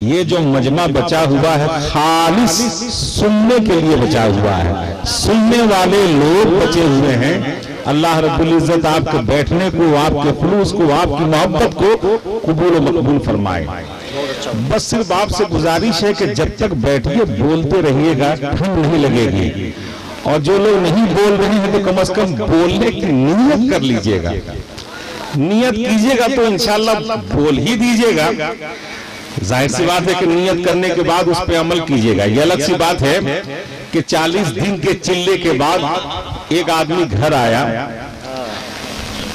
ये जो मजमा बचा हुआ है खालिस सुनने के लिए बचा हुआ है, सुनने वाले लोग बचे हुए हैं। अल्लाह रब्बुल इज्जत आपके बैठने को, आपके खुलूस को, आपकी मोहब्बत को कबूल व मकबूल फरमाए। बस सिर्फ आपसे गुजारिश है कि जब तक बैठिए बोलते रहिएगा, ठंड नहीं लगेगी। और जो लोग नहीं बोल रहे हैं तो कम से कम बोलने की नियत कर लीजिएगा, नियत कीजिएगा तो इंशाअल्लाह बोल ही दीजिएगा। जाहिर सी बात है कि नियत करने के बाद उस पर अमल कीजिएगा। ये अलग सी बात है कि 40 दिन के चिल्ले के बाद एक आदमी घर आया,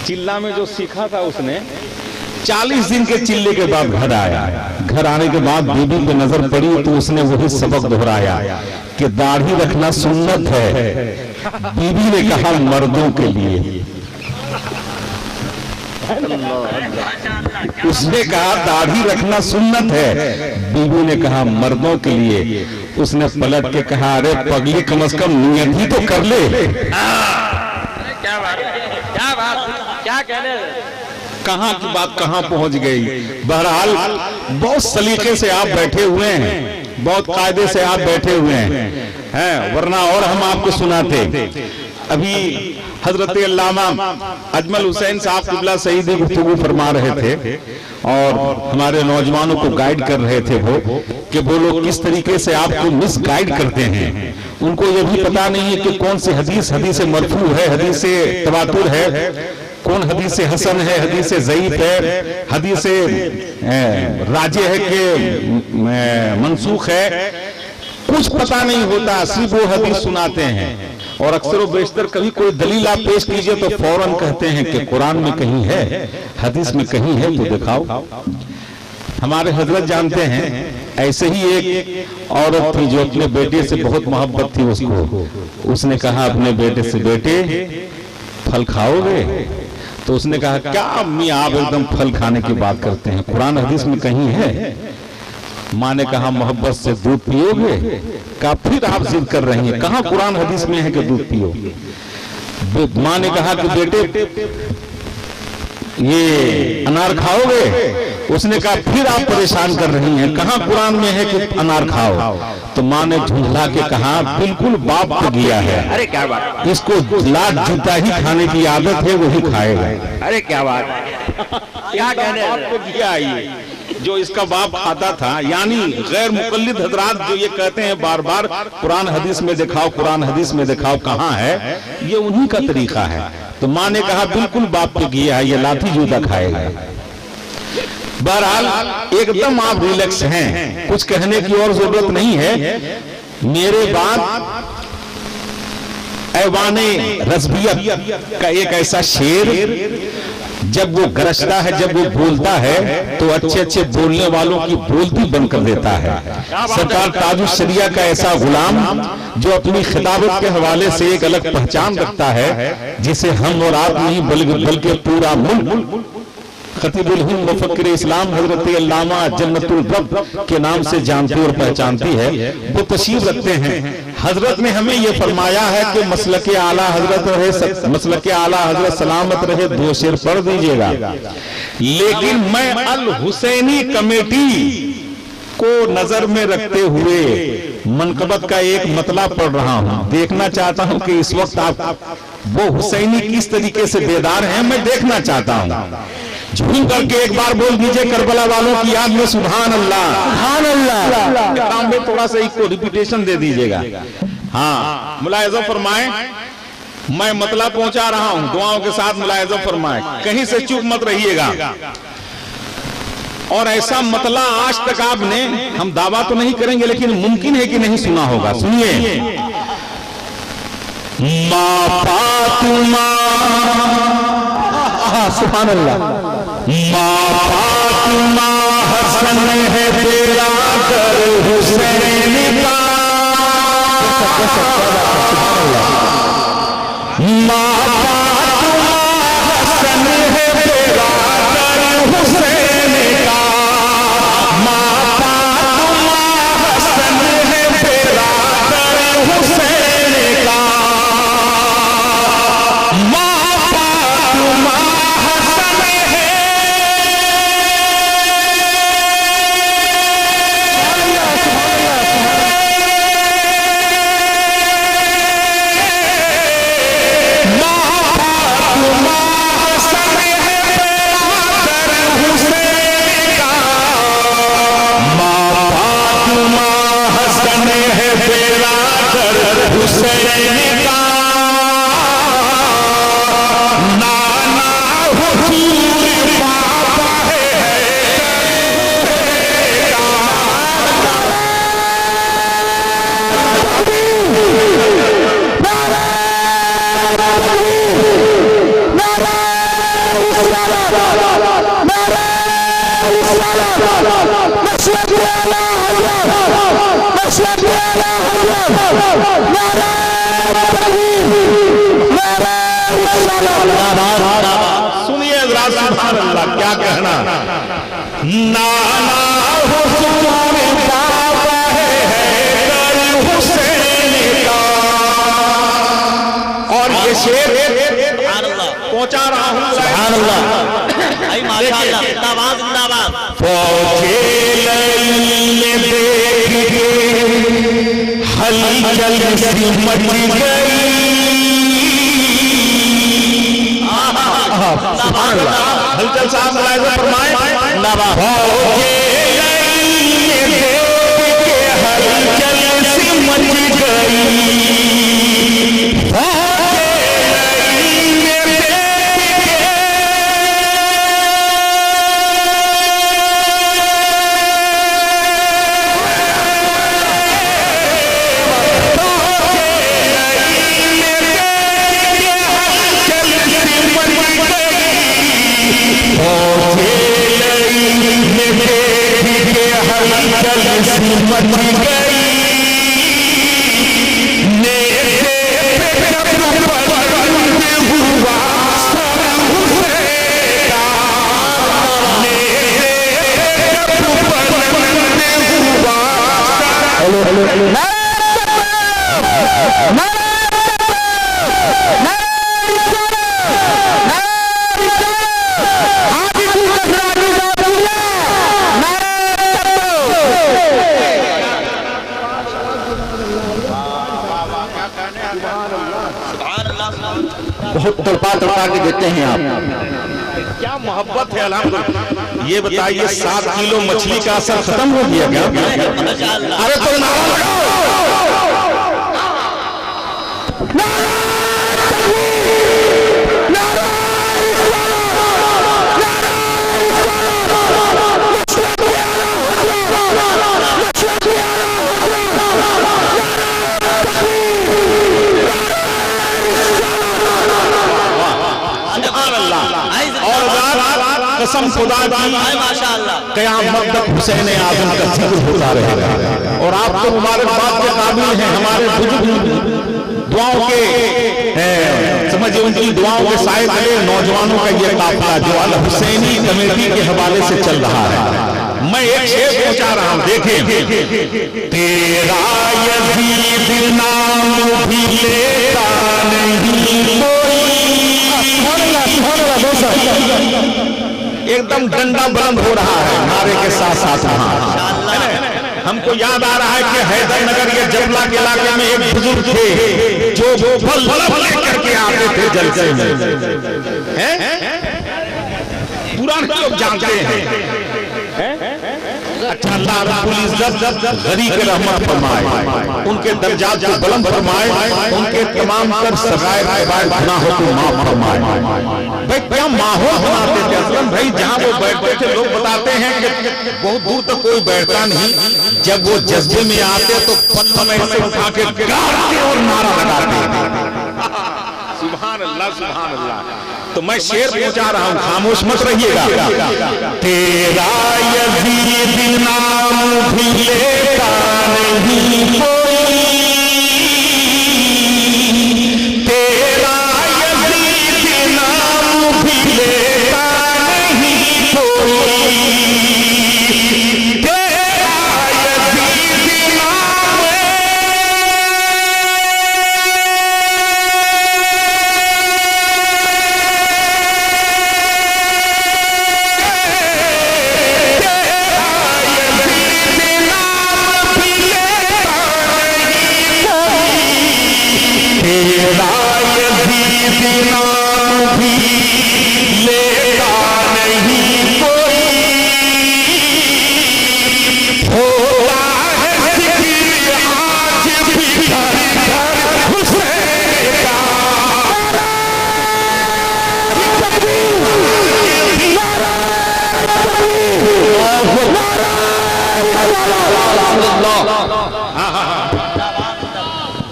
चिल्ला में जो सीखा था उसने 40 दिन के चिल्ले के बाद घर आया। घर आने के बाद बीबी पे नजर पड़ी तो उसने वही सबक दोहराया कि दाढ़ी रखना सुन्नत है। बीबी ने कहा मर्दों के लिए, उसने कहा दाढ़ी रखना सुन्नत है, बीबी ने कहा मर्दों के लिए। उसने पलट के कहा अरे पगली कम से कम नियत ही तो कर ले। क्या बात, क्या बात, क्या कहने, कहां की बात कहां पहुंच गई। बहरहाल बहुत सलीके से आप बैठे हुए हैं, बहुत कायदे से आप बैठे हुए हैं, वरना और हम आपको सुनाते। अभी हजरत अल्लामा अजमल हुसैन साहब क़िबला सईदी गुफ्तगू फरमा रहे थे और हमारे नौजवानों को गाइड कर रहे थे वो कि वो लोग किस तरीके से आपको मिस गाइड करते हैं। उनको ये भी पता नहीं है कि कौन सी हदीस हदीस मरफू है, हदीस तवातुर है, कौन हदीस हसन है, हदीस ज़ईफ है, हदीस राजे है कि मनसूख है, कुछ पता नहीं होता। सिर्फ वो हदीस सुनाते हैं और अक्सर बेशतर कभी कोई दलील आप पेश कीजिए तो फौरन कहते हैं कि कुरान में कहीं है, हदीस में कहीं है तो दिखाओ। हमारे हजरत जानते हैं, ऐसे ही एक औरत थी जो अपने बेटे से बहुत मोहब्बत थी उसको। उसने कहा अपने बेटे से, बेटे फल खाओगे? तो उसने कहा क्या अम्मी आप एकदम फल खाने की बात करते हैं, कुरान हदीस में कहीं है? माँ ने कहा मोहब्बत से दूध पियोगे? कहा फिर आप जिद कर रही हैं, कहाँ कुरान हदीस में है कि दूध पियोगे? माँ ने कहा कि बेटे ये अनार खाओगे? उसने कहा फिर आप परेशान कर रही हैं, कहाँ कुरान में है कि अनार खाओ? तो माँ ने झुंझला के कहा बिल्कुल बाप पे गया है। अरे क्या बात, इसको लाख जूता ही खाने की आदत है, वही खाएगा। अरे क्या बात, क्या कहने, बाप पे गया ये जो इसका बाप खाता था। यानी गैर मुकल्लिद हजरात जो ये कहते हैं बार बार कुरान हदीस में दिखाओ, कुरान हदीस में दिखाओ, कहाँ है? ये उन्हीं का तरीका है। तो माँ ने कहा बिल्कुल बाप पे गया है, ये लाठी जूता खाएगा। बहरहाल एकदम आप रिलैक्स हैं, कुछ कहने की और जरूरत नहीं है। मेरे बाद ऐवाने रज़बियत का एक ऐसा शेर, जब वो गरजता है, जब वो बोलता है तो अच्छे अच्छे बोलने वालों की बोलती बंद कर देता है। सरकार ताजुश शरिया का ऐसा गुलाम जो अपनी खिताबत के हवाले से एक अलग पहचान रखता है, जिसे हम और आप नहीं बल्कि पूरा मुल्क खतीबुल हिंद मुफक्किर इस्लाम हजरत अल्लामा जन्नतुल रब के नाम से जानती और पहचानती है। वो तशरीफ रखते हैं। हजरत ने हमें ये फरमाया है कि मसलके आला हजरत रहे, मसलके आला हजरत सलामत रहे, 2 शेर पढ़ दीजिएगा। लेकिन मैं अल हुसैनी कमेटी को नजर में रखते हुए मनकबत का एक मतला पढ़ रहा हूँ। देखना चाहता हूँ कि इस वक्त आप वो हुसैनी किस तरीके से बेदार हैं, मैं देखना चाहता हूँ। झूम करके एक बार बोल दीजिए करबला वालों की याद में सुभान अल्लाह, सुभान अल्लाह। काम में थोड़ा सा इसको रिपीटेशन दे दीजिएगा। हाँ, मुलाहिजा फरमाएं, मैं मतला पहुंचा रहा हूं, दुआओं के साथ मुलाहिजा फरमाएं, कहीं से चूक मत रहिएगा। और ऐसा मतला आज तक आपने, हम दावा तो नहीं करेंगे लेकिन मुमकिन है कि नहीं सुना होगा। सुनिए, माँ फातिमा, सुभान अल्लाह, माँ फातिमा हसन है तेरा कर हुसैन का, माँ फातिमा हसन है तेरा कर हुसैन का, माँ फातिमा हसन है तेरा कर हुसैन का, माँ फातिमा हसन है हुसैन का नाना हुजूर पापा है सुनिए हज़रात, सुभान अल्लाह, क्या कहना। नाना हुजूर पापा है हुसैन का। और ये शेर पहुंचा रहा हूं, सुभान अल्लाह, माशाअल्लाह, जिंदाबाद जिंदाबाद। पहुंचे हलचल सी मच गई। हलचल साहब फरमाए, हलचल सी मच गई। बहुत तड़पा तड़पा के देते हैं आप, क्या मोहब्बत है। अल्हम्दुलिल्लाह। ये बताइए 7 किलो मछली का असर खत्म हो गया क्या? अरे तो नारा लगाओ। कसम खुदा की, माशाअल्लाह, क़यामत तक हुसैन आज़म का जिक्र होता रहेगा। और आप तो मुबारकबाद के काबिल हैं। हमारे बुजुर्ग दुआओं के समझिए, उनकी दुआओं के साए तले नौजवानों का ये काफिला जो अल हुसैनी कमेटी के हवाले से चल रहा है। मैं एक शेर पहुंचा रहा हूं, देखें। तेरा यज़ीद नाम भी लेता नहीं कोई। एकदम डंडा बुलंद हो रहा है नारे के साथ साथ। हमको याद आ रहा है कि हैदर नगर के जबला के इलाके में एक बुजुर्ग थे जो फल लेकर के आते थे जलसे में। पुराने लोग जानते हैं। अच्छा, अल्लाह रब्बुल इज्जत गरीब के रहमत फरमाए, उनके दर्जात को बुलंद फरमाए, उनके तमाम तर सगायर गुनाहों को माफ फरमाए। भाई क्या माहौल बनाते थे असलम भाई, जहाँ वो बैठते थे लोग बताते हैं कि बहुत दूर तक कोई बैठता नहीं। जब वो जज्बे में आते तो पत्थर में से उठा के गाड़ते और नारा लगाते। सुभान अल्लाह, सुभान अल्लाह। तो मैं शेर पहुंचा रहा हूं, खामोश मत रहिएगा। तेरा यज़ीद नाम भी लेता नहीं कोई, तेरा यज़ीद नाम भी लेता नहीं कोई, तेरा यज़ीद नाम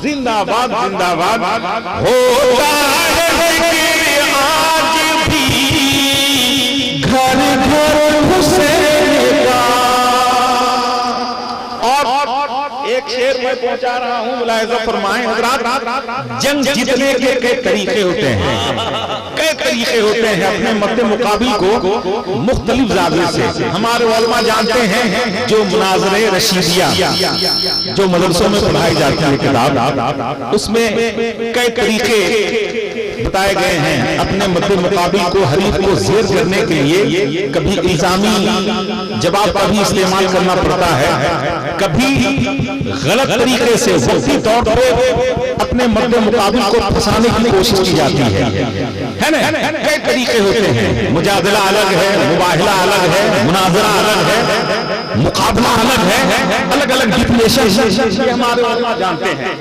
जिंदाबाद जिंदाबाद। होता है जिक्र आज भी घर घर हुसैन का। और एक शेर मैं पहुंचा रहा हूं, मुलाहिजा फरमाएं हजरात, जंग जीतने के कई तरीके होते हैं, कई तरीके होते हैं। अपने मद्दे मुकाबिल को मुख्तलिफ जावे से हमारे उलमा जानते हैं। जो मुनाज़रे रशीदिया जो मदरसों में पढ़ाई जाती है किताब, उसमें कई तरीके बताए गए हैं। अपने मद्दे मुकाबिल को हरीफ को ज़ेर करने के लिए कभी इल्जामी जवाब का भी इस्तेमाल करना पड़ता है, कभी गलत तरीके से वक्ती तौर पर अपने मद्दे मुकाबिल को फंसाने की कोशिश की जाती है ना। कई तरीके होते हैं। मुजादला अलग है, मुबाहिला अलग है, मुनाजरा अलग है, मुकाबला अलग है, अलग अलग डिफिनेशन हमारे उलमा जानते हैं।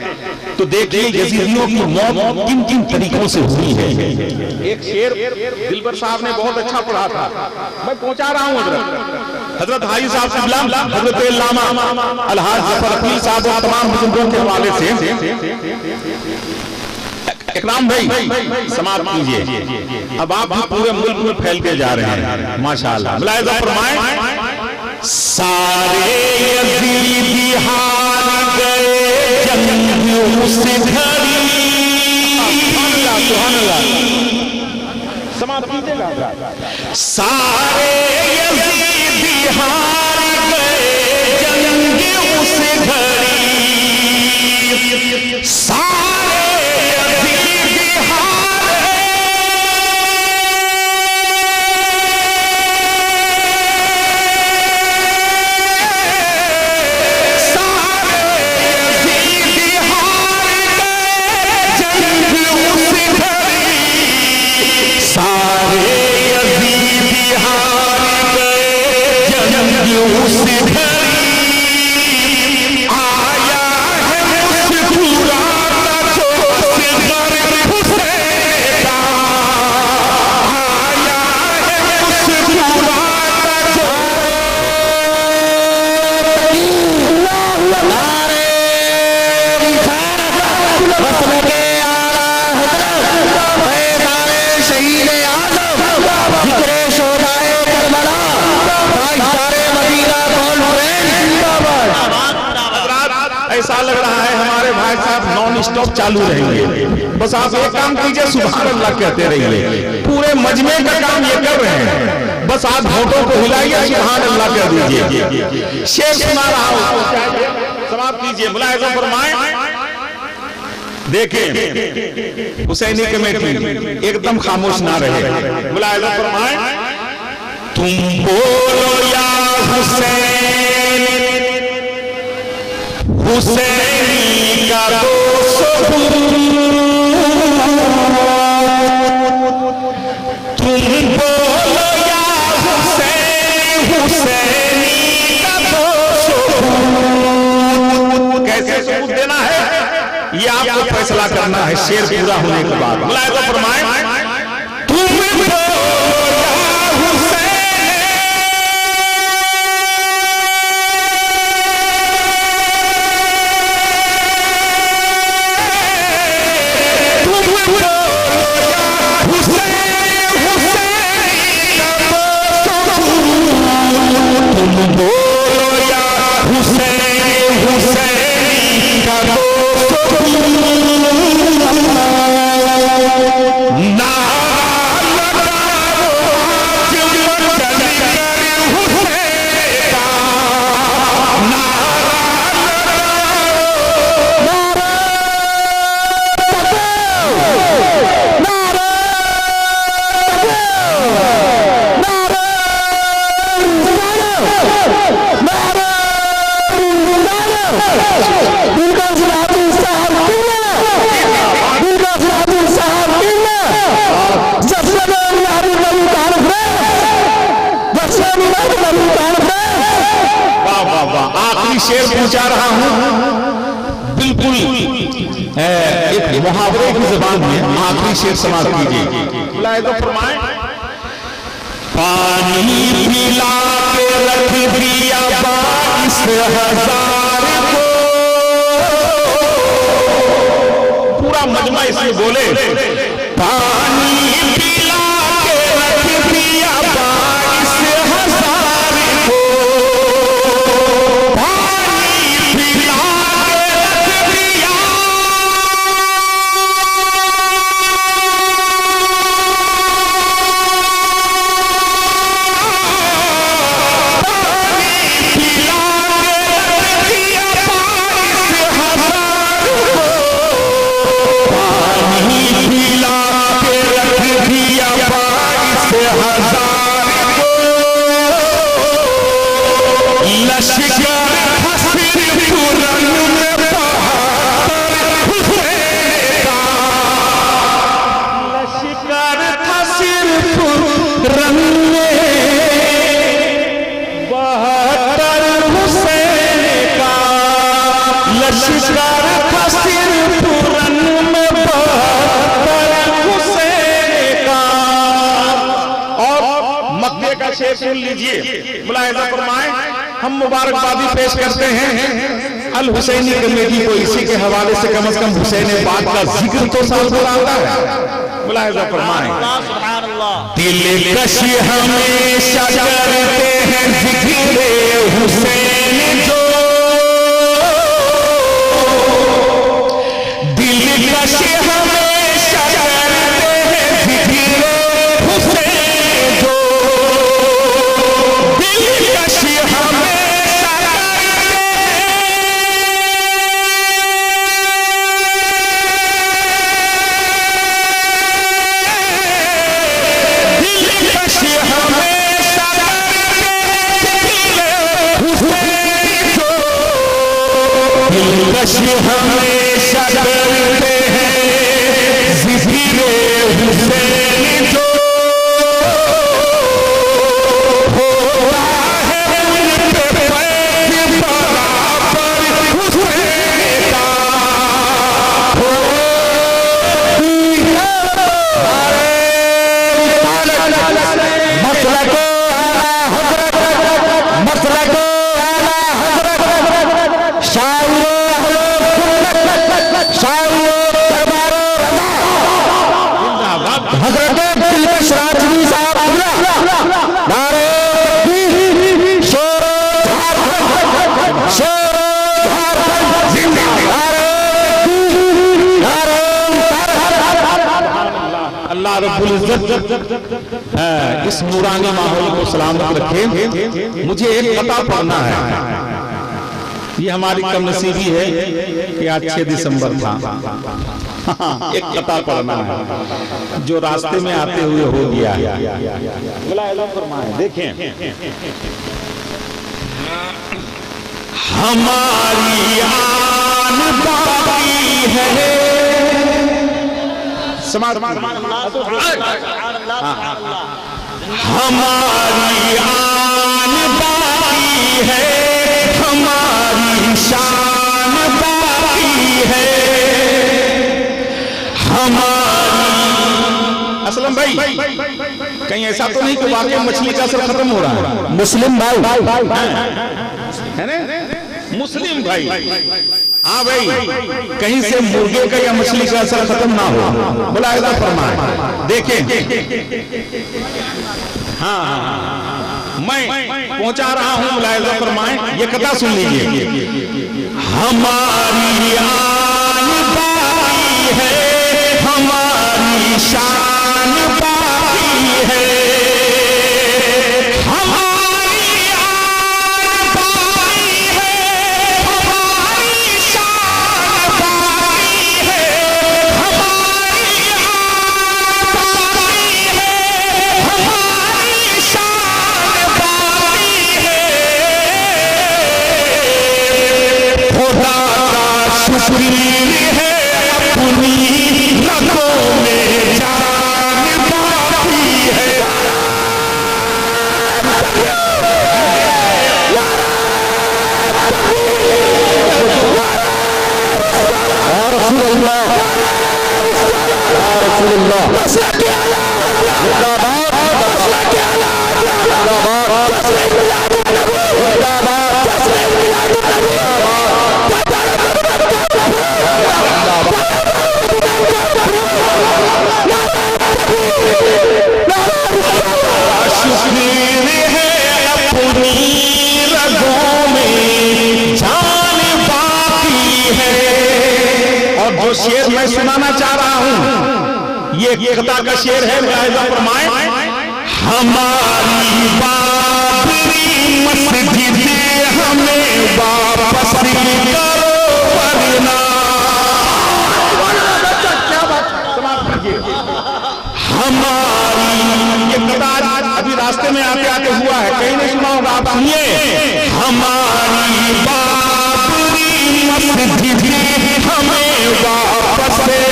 तो देखिए यजीदियों की मौत किन किन तरीकों से हुई है। एक शेर दिलबर साहब ने बहुत अच्छा पढ़ा था, मैं पहुंचा रहा हूं हजरत हाजी साहब से बिलाम, हजरत अल्लामा अलहाज जफर अकील साहब और तमाम बुजुर्गों के हवाले से। इकराम भाई समाप्त कीजिए। अब आप भी पूरे मुल्क में फैल के जा रहे हैं माशाअल्लाह। मुलाहिजा फरमाएं, सारे यजीदी हार गए जंग उस घड़ी। समाप्त कीजिएगा। सारे यजीदी हार गए जंग उस घड़ी। सारे यजीदी हार स्टॉप चालू रहेंगे। बस आप एक काम कीजिए, सुभान अल्लाह कहते रहिए। पूरे मजमे का काम ये कर रहे हैं, बस आप होठों को हिलाइए, सुभान अल्लाह कह दीजिए। शेर सुना रहा हूं, समाप्त कीजिए। मुलाहिजा फरमाएं, देखें हुसैनी कमेटी एकदम खामोश ना रहे। मुलाहिजा फरमाएं, तुम बोलो या हुसैन, हुसैनी का दोस्त तुम बोलो या हुसैन, हुसैनी का दोस्त। कैसे सबूत देना है ये आपको फैसला करना है शेर पूरा होने के बाद। मुलाहिजा फरमाएं, तुम बोलो या हुसैन, शेर पूछा रहा हूं बिल्कुल एक मुहावरे की जुबान में। आखिरी शेर समाप्त कीजिए। मुलाहिजा फरमाएं, पानी पिला के रख दिया 22,000 को। पूरा मजमा इसमें बोले, पानी पिला के रख दिया 22,000 को। पानी पिला के रख दिया शेर सुन लीजिए, मुलाहिजा फरमाएं। हम मुबारकबादी पेश करते हैं अल हुसैनी कमेटी को, इसी के हवाले से कम हुसैन पाक का जिक्र तो साल भर आता है। मुलाहिजा फरमाएं, दिल कशी हमेशा करते हैं जिक्र हुसैन जो, दिल कशी हमेशा करते हैं जिक्र हुसैन जो, हमेशा करते हैं जिक्र हुसैन जो, होता है उन पे फैज़ बराबर हुसैन का, इस नूरानी माहौल को सलामत रखे। मुझे एक कता पढ़ना है, ये हमारी कमनसीबी है कि आज 6 दिसंबर था। एक कता पढ़ना है जो रास्ते में आते हुए हो गया। देखें, हमारी आन बाकी है, हमारी आन बाकी है, हमारी शान बाकी है, हमारी। असलम भाई, कहीं ऐसा तो नहीं कि वाकई मछली का असर खत्म हो रहा है? मुस्लिम भाई है ना, मुस्लिम भाई, हाँ भाई, कहीं से मुर्गे का या मछली का असर खत्म ना हो। मुलाहिजा फरमाएं, देखें, हाँ मैं पहुंचा रहा हूं, मुलाहिजा फरमाएं, ये कथा सुन लीजिए। हमारी आन बाकी है, हमारी शान बाकी है, है अपनी रगों में जान बाकी है। और शेर मैं सुनाना चाह रहा हूं। ये कथा का शेर है, मुलाहिजा फरमाएं। हमारी बाबरी मस्जिद हमें वापस करो वरना। क्या बात, समाप्त कीजिए। हमारी ये कथा अभी रास्ते में आते आते हुआ है, कहीं नहीं सुना होगा, आप सुनिए। हमारी बाबरी मस्जिद हमें वापस करो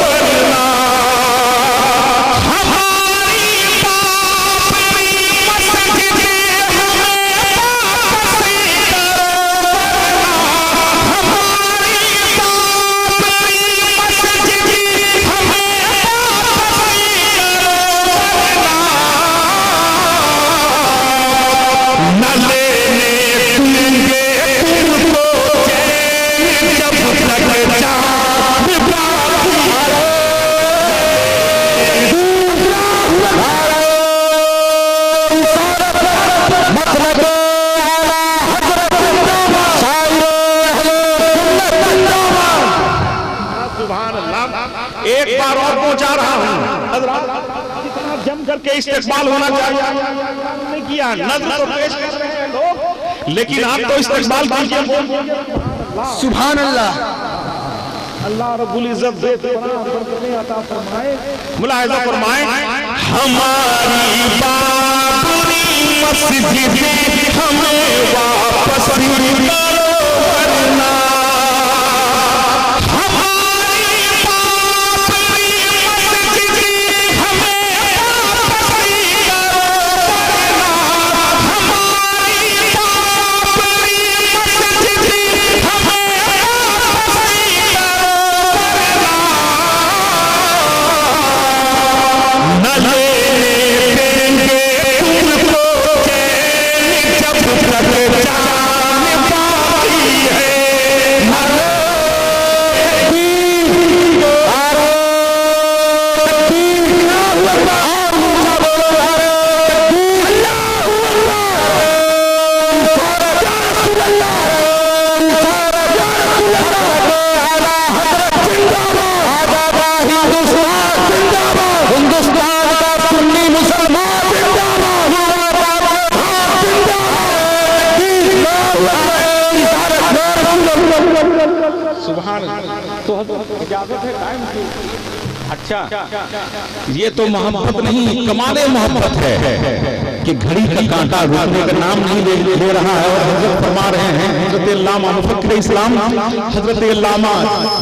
वरना। एक बार और पहुंचा रहा हूं, जम करके इस्तेमाल होना चाहिए। नहीं किया, नज़र तो पेश कर रहे हैं लोग, लेकिन आप तो इस्तेमाल कीजिए। सुभान अल्लाह। अल्लाह रब्बुल इज्जत अता फरमाए, मुलाहिजा फरमाए। हमारी बाबरी मस्जिद हमें वापस करो वरना। तो इजाजत है टाइम की। अच्छा, ये तो मोहब्बत नहीं, कमाले मोहब्बत है कि घड़ी का कांटा रुकने का नाम नहीं ले रहा है। और हजरत फरमा रहे हैं, हजरत अल्लामा मुफक्किर इस्लाम हजरत अल्लामा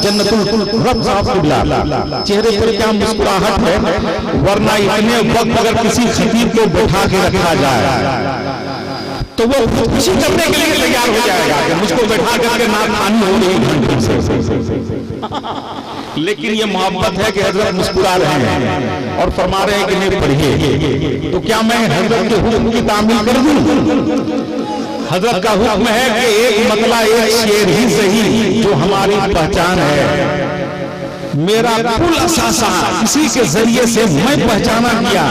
जन्नतुल रब साहब किबला, चेहरे पर क्या मुस्कुराहट है। वरना इतने वक्त अगर किसी खतीब को बैठा के रखा जाए तो वो खुदकुशी करने के लिए तैयार हो जाएगा कि मुझको बैठा करके नाक खानी हो रही घंटे से। लेकिन ये मोहब्बत है कि हजरत मुस्कुरा रहे हैं और फरमा रहे हैं कि नहीं पढ़िए। तो क्या मैं हजरत के हुक्म की तामील कर दूं? हजरत का हुक्म है कि एक मतला एक शेर ही सही जो हमारी पहचान है। मेरा कुल असासा इसी के जरिए से मैं पहचाना किया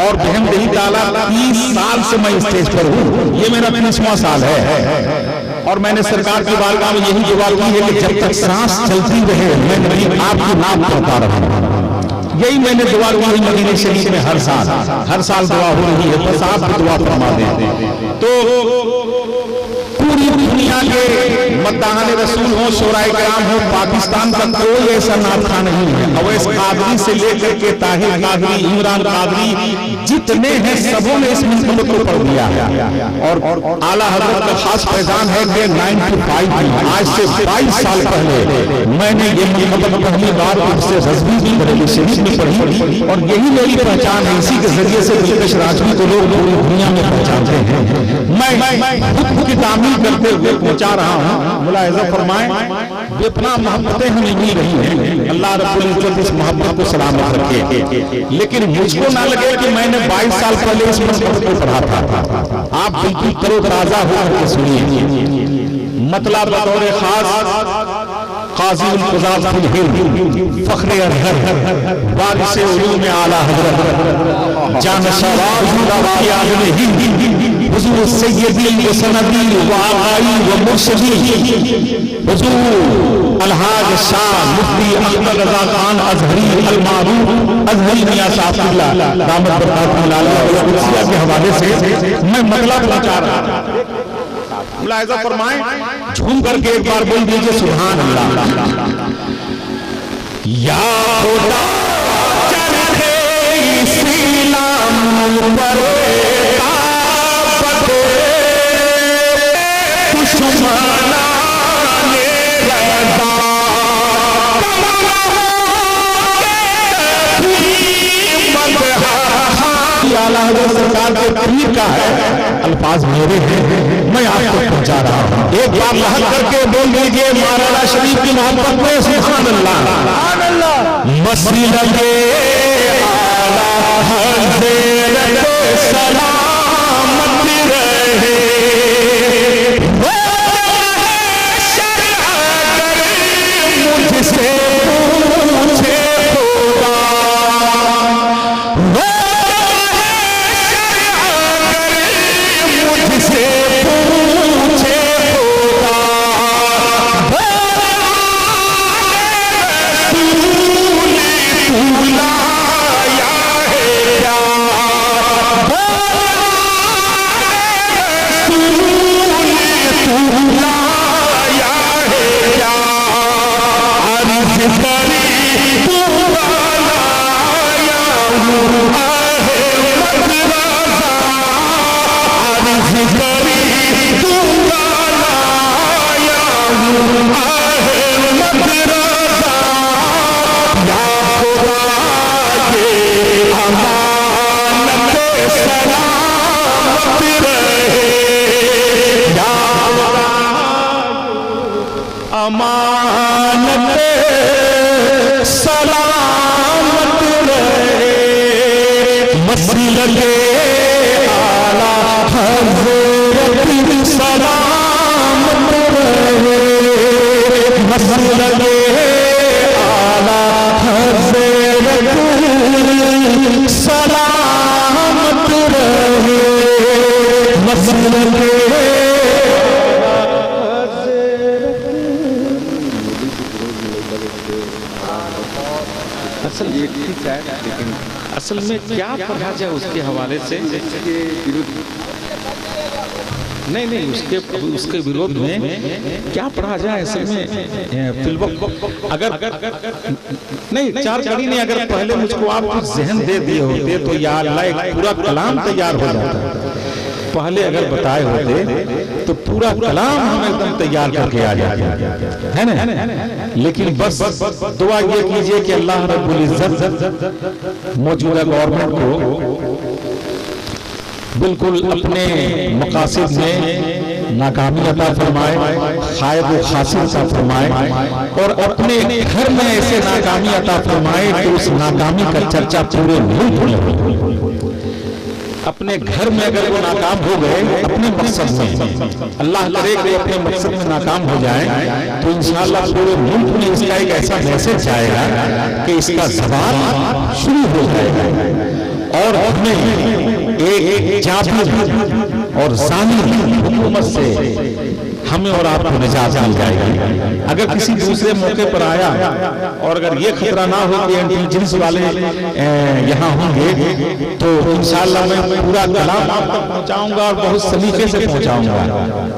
और बहमदही ताला 30 साल से मैं स्टेज पर हूँ। ये मेरा 30वां साल है और मैंने सरकार की बारगाह में यही दुआ की है कि जब तक सांस चलती रहे मैं नबी आपकी नाम करता रहूं। यही मैंने दुआ की मदीने शरीफ में हर साल दुआ हो रही है। बस आप भी दुआ फरमा दें तो पूरी दुनिया के मद्दाहान रसूल हो, शोराए कराम हो, पाकिस्तान का कोई ऐसा नाथा नहीं है। अवैस कादरी से लेकर के ताहिर कादरी, इमरान कादरी जितने हैं सबों ने इस मुकम्मत को पढ़ दिया है। और आला हजरत का खास फैजान है कि 95 में आज से 22 साल पहले मैंने ये मुकम्मत पहली बार उससे रज़वी की बरेली शरीफ में पढ़ी और यही मेरी पहचान है। इसी के जरिए से दिलकश राजवी को लोग पूरी दुनिया में पहचानते हैं। मैं खुद की तामील करते हुए पहुंचा रहा हूं। मुलाहिजा फरमाएं, जितना मोहब्बतें हमें मिल रही हैं, अल्लाह रब्बुल इज्जत इस मोहब्बत को सलामत रखे। लेकिन मुझको ना लगे कि मैंने 22 साल पहले इस मोहब्बत को पढ़ा था। आप बिल्कुल तरोताजा होकर सुनिए। मतलब बतौर खास काज़ी उल-क़ुज़ात फिल हिंद फ़ख्र अज़हर वारिस उलूम आला हज़रत जानशवार की आज़म हिंद हुजूर सैयदी व सनदी व आगाई व मुर्शदी हुजूर अलहाज शाह मुफ्ती अहमद रजा खान अजहरी अलमारूफ अजहरी मियां साहबुल्लाह दामद बरकातुहु अलैहि के हवाले से मैं मतलब पहुंचा रहा था। मुलाहिजा फरमाएं, झूम करके एक बार बोल दीजिए सुभान अल्लाह। या खुदा चरखे इस्लाम पर ताबत दुश्मना ने रदा सरकार के पीर का है, अल्फाज मेरे हैं, मैं आपको पहुंचा रहा हूं। एक बार लहर करके बोल दीजिए मौलाना शरीफ की मोहब्बत में सुभान अल्लाह। मसलके आला हज़रत सलामत रहे, मुझसे पूछे खुदा, मुझसे पूछे खुदा, बुलाया है क्या, बुलाया है क्या, अर्ज़ करी बुलाया हूँ अहमद रज़ा, अर्ज़ करी बुलाया हूँ अहमद रज़ा, या खुदा के अमानत सलामत रहे, या अमानत सलामत रहे, मसलके आला हज़रत सलामत रहे, मसलके आला हज़रत सलामत रहे, मसलके असल में क्या पढ़ा जाए उसके हवाले से, नहीं उसके विरोध में क्या पढ़ा जाए। असल में अगर नहीं चार कड़ी नहीं, अगर पहले मुझको आप कुछ जहन दे दिए होते तो या अल्लाह एक पूरा कलाम तैयार हो जाता। पहले अगर बताए होते तो पूरा कलाम हम एकदम तैयार करके आ जाते, है ना। लेकिन बस दुआ ये कीजिए कि अल्लाह रब्बुल इज्जत मौजूदा गवर्नमेंट को बिल्कुल अपने मकासद में नाकामी अता फरमाए, खायब व खासिर अता फरमाए, और अपने घर में ऐसे नाकामी अता फरमाए कि उस नाकामी का चर्चा पूरे मुल्क में हो। अपने घर में अगर वो नाकाम हो गए अपने मकसद में, अल्लाह करे कि अपने मकसद में नाकाम हो जाए, तो इंशाअल्लाह पूरे मुल्क में इसका एक ऐसा मैसेज जाएगा कि इसका जवाब शुरू हो जाएगा, और हमें एक जाबिर और जालिम हुकूमत से हमें और आपको निजात मिल जाएगी। अगर किसी दूसरे मौके पर आया और अगर ये खतरा ना हो कि इंटेलिजेंस वाले यहाँ होंगे, तो इंशाअल्लाह मैं पूरा कलाम आप तक पहुँचाऊंगा और बहुत सलीके से पहुँचाऊंगा।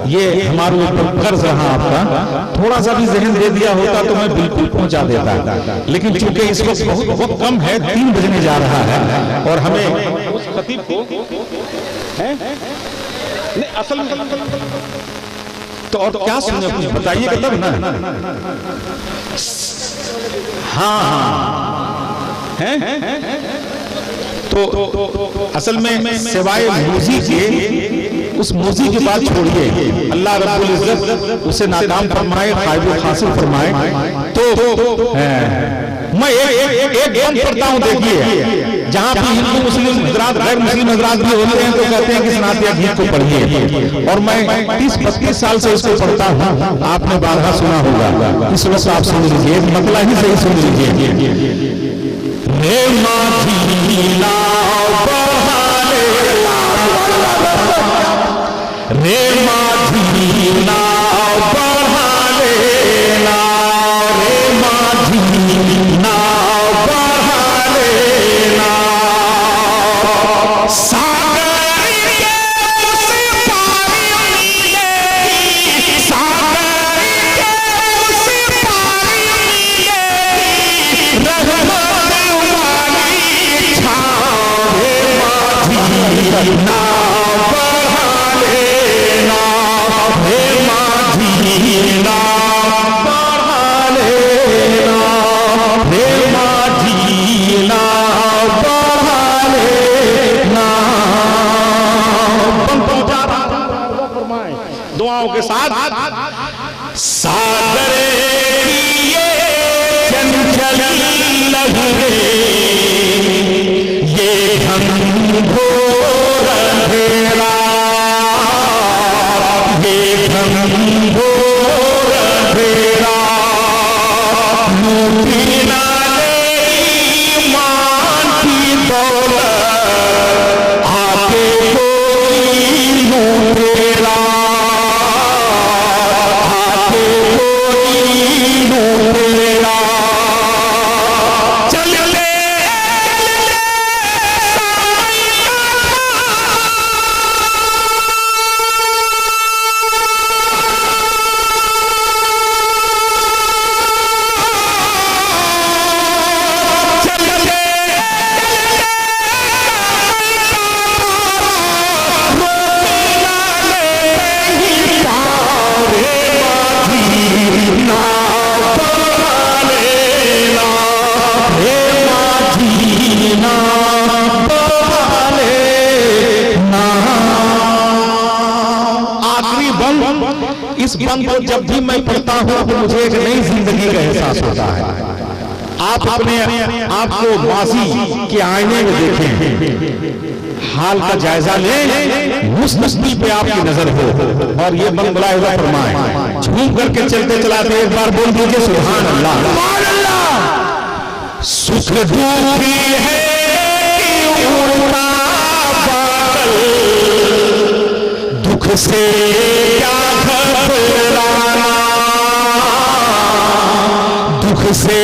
ये हमारे ऊपर कर्ज रहा आपका। थोड़ा सा भी जहन दे दिया होता तो मैं बिल्कुल पहुँचा देता, लेकिन चूंकि इस वक्त बहुत कम है, 3 बजने जा रहा है, और हमें उस खतीब को नहीं असल में तो और क्या सुने, कुछ बताइएगा तब ना। हाँ हैं तो असल में सिवाय म्यूजिक के, उस म्यूजिक की बात छोड़िए, अल्लाह रब्बुल इज्जत उसे नाकाम फरमाए, खाइब हासिल फरमाए। तो मैं एक बंद पढ़ता हूँ, देखिए, जहाँ भी हिंदू मुस्लिम हजरात गैर मुस्लिम हजरात भी होते हैं तो कहते हैं कि सनातिया गीत को पढ़िए, और मैं 30-32 साल से इसको पढ़ता हूँ। आपने बारहा सुना होगा, इस वक्त आप सुन लीजिए, मतलब ही सही सुन लीजिए। रे माझी नाव बढ़ा लेना, रे माझी नाव बढ़ा लेना, सागर के उस पार मिले, सागर के उस पार मिले, रहमत वाली छाँव, रे माझी नाव बढ़ा लेना, रे माझी नाव बढ़ा लेना, रे माझी नाव बढ़ा लेना। दुआओं के साथ सागर की ये चंचल लहरें, ये घनघोर अंधेरा, ये घनघोर अंधेरा, लूटी ना ले ईमान की दौलत, आके कोई लूटेरा, आके कोई लूटेरा, चल ले आखिरी बंद, इस बंद को जब भी मैं पढ़ता हूँ तो मुझे एक नई जिंदगी का एहसास होता है। आप अपने आप को माजी के आईने में देखें, हाल का जायजा लें, मुस्तकबिल पे आपकी नजर हो और ये बंद बुलाए हुआ फरमाए, झूम करके चलते चलाते एक बार बोल दीजिए सुभान अल्लाह। सुख दुखी है कि उड़ता बादल, दुख से क्या घबराना, दुख से